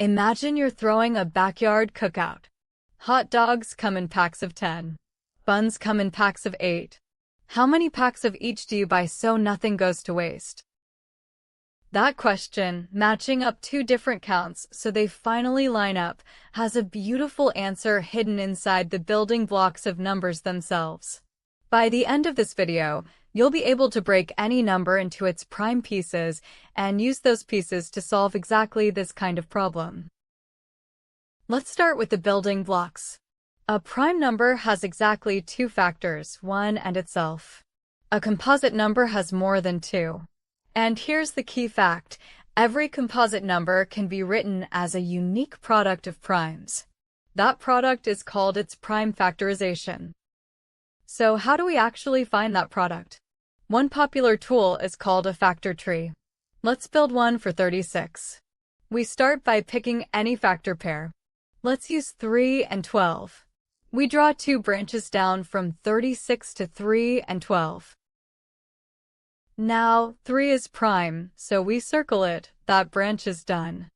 Imagine you're throwing a backyard cookout. Hot dogs come in packs of 10. Buns come in packs of 8. How many packs of each do you buy so nothing goes to waste? That question, matching up two different counts so they finally line up, has a beautiful answer hidden inside the building blocks of numbers themselves. By the end of this video, you'll be able to break any number into its prime pieces and use those pieces to solve exactly this kind of problem. Let's start with the building blocks. A prime number has exactly two factors, 1 and itself. A composite number has more than 2. And here's the key fact. Every composite number can be written as a unique product of primes. That product is called its prime factorization. So how do we actually find that product? One popular tool is called a factor tree. Let's build one for 36. We start by picking any factor pair. Let's use 3 and 12. We draw two branches down from 36 to 3 and 12. Now, 3 is prime, so we circle it. That branch is done.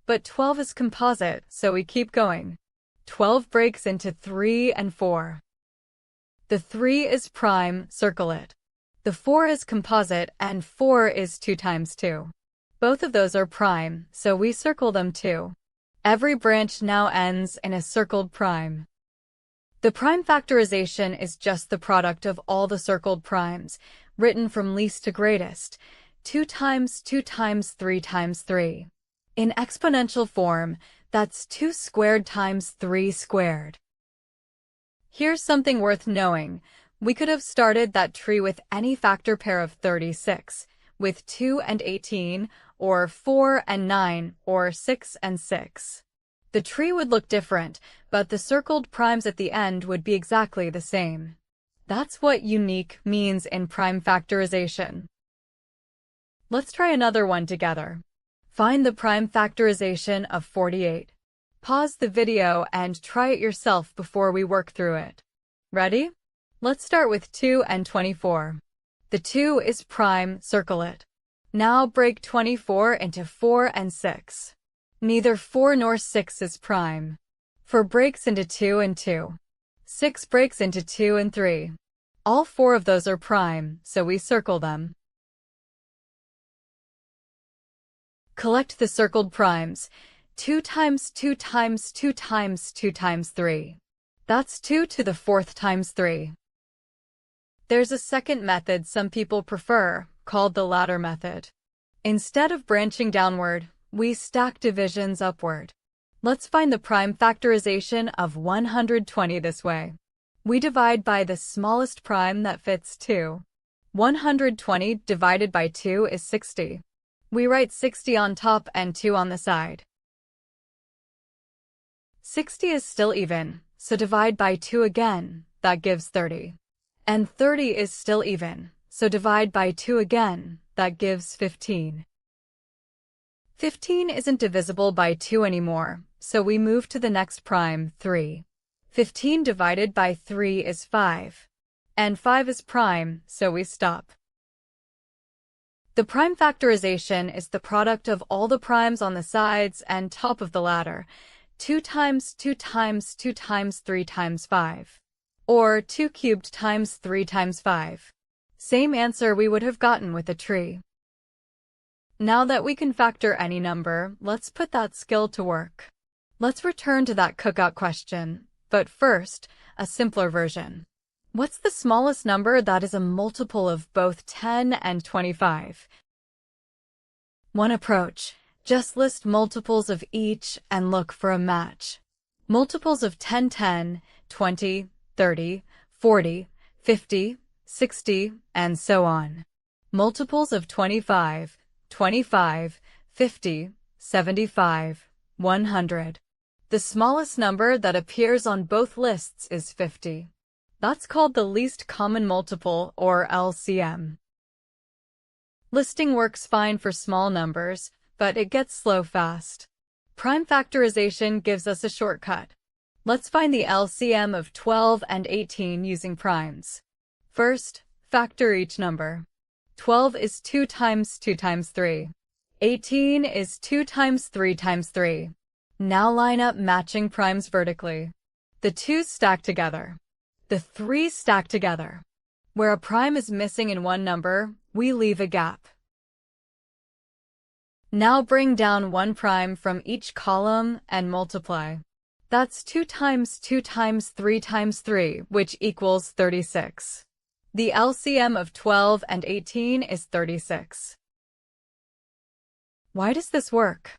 But 12 is composite, so we keep going. 12 breaks into 3 and 4. The 3 is prime, circle it. The 4 is composite, and 4 is 2 times 2. Both of those are prime, so we circle them too. Every branch now ends in a circled prime. The prime factorization is just the product of all the circled primes, written from least to greatest, 2 times 2 times 3 times 3. In exponential form, that's 2 squared times 3 squared. Here's something worth knowing. We could have started that tree with any factor pair of 36, with 2 and 18, or 4 and 9, or 6 and 6. The tree would look different, but the circled primes at the end would be exactly the same. That's what unique means in prime factorization. Let's try another one together. Find the prime factorization of 48. Pause the video and try it yourself before we work through it. Ready? Let's start with 2 and 24. The 2 is prime, circle it. Now break 24 into 4 and 6. Neither 4 nor 6 is prime. 4 breaks into 2 and 2. 6 breaks into 2 and 3. All 4 of those are prime, so we circle them. Collect the circled primes. 2 times 2 times 2 times 2 times 3. That's 2 to the 4th times 3. There's a second method some people prefer, called the ladder method. Instead of branching downward, we stack divisions upward. Let's find the prime factorization of 120 this way. We divide by the smallest prime that fits 2. 120 divided by 2 is 60. We write 60 on top and 2 on the side. 60 is still even, so divide by 2 again, that gives 30. And 30 is still even, so divide by 2 again, that gives 15. 15 isn't divisible by 2 anymore, so we move to the next prime, 3. 15 divided by 3 is 5. And 5 is prime, so we stop. The prime factorization is the product of all the primes on the sides and top of the ladder, 2 times 2 times 2 times 3 times 5. Or 2 cubed times 3 times 5. Same answer we would have gotten with a tree. Now that we can factor any number, let's put that skill to work. Let's return to that cookout question, but first, a simpler version. What's the smallest number that is a multiple of both 10 and 25? One approach. Just list multiples of each and look for a match. Multiples of 10, 10, 20, 30, 40, 50, 60, and so on. Multiples of 25, 25, 50, 75, 100. The smallest number that appears on both lists is 50. That's called the least common multiple, or LCM. Listing works fine for small numbers, but it gets slow fast. Prime factorization gives us a shortcut. Let's find the LCM of 12 and 18 using primes. First, factor each number. 12 is 2 times 2 times 3. 18 is 2 times 3 times 3. Now line up matching primes vertically. The 2's stack together. The 3's stack together. Where a prime is missing in one number, we leave a gap. Now bring down one prime from each column and multiply. That's 2 times 2 times 3 times 3, which equals 36. The LCM of 12 and 18 is 36. Why does this work?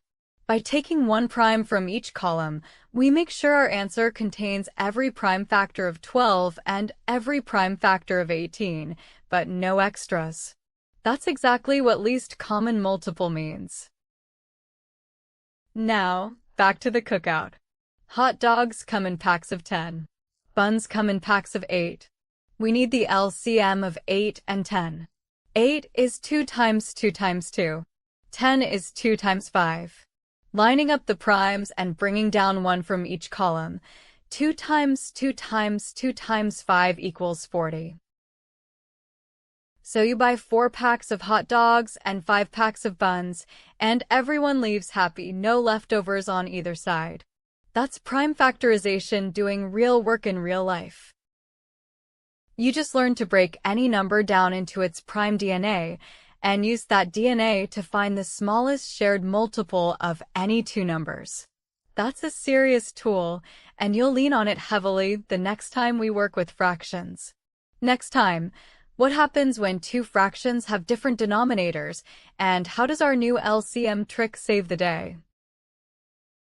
By taking one prime from each column, we make sure our answer contains every prime factor of 12 and every prime factor of 18, but no extras. That's exactly what least common multiple means. Now, back to the cookout. Hot dogs come in packs of 10. Buns come in packs of 8. We need the LCM of 8 and 10. 8 is 2 times 2 times 2. 10 is 2 times 5. Lining up the primes and bringing down one from each column, 2 times 2 times 2 times 5 equals 40. So you buy 4 packs of hot dogs and 5 packs of buns, and everyone leaves happy, no leftovers on either side. That's prime factorization doing real work in real life. You just learned to break any number down into its prime DNA, and use that DNA to find the smallest shared multiple of any two numbers. That's a serious tool, and you'll lean on it heavily the next time we work with fractions. Next time, what happens when two fractions have different denominators, and how does our new LCM trick save the day?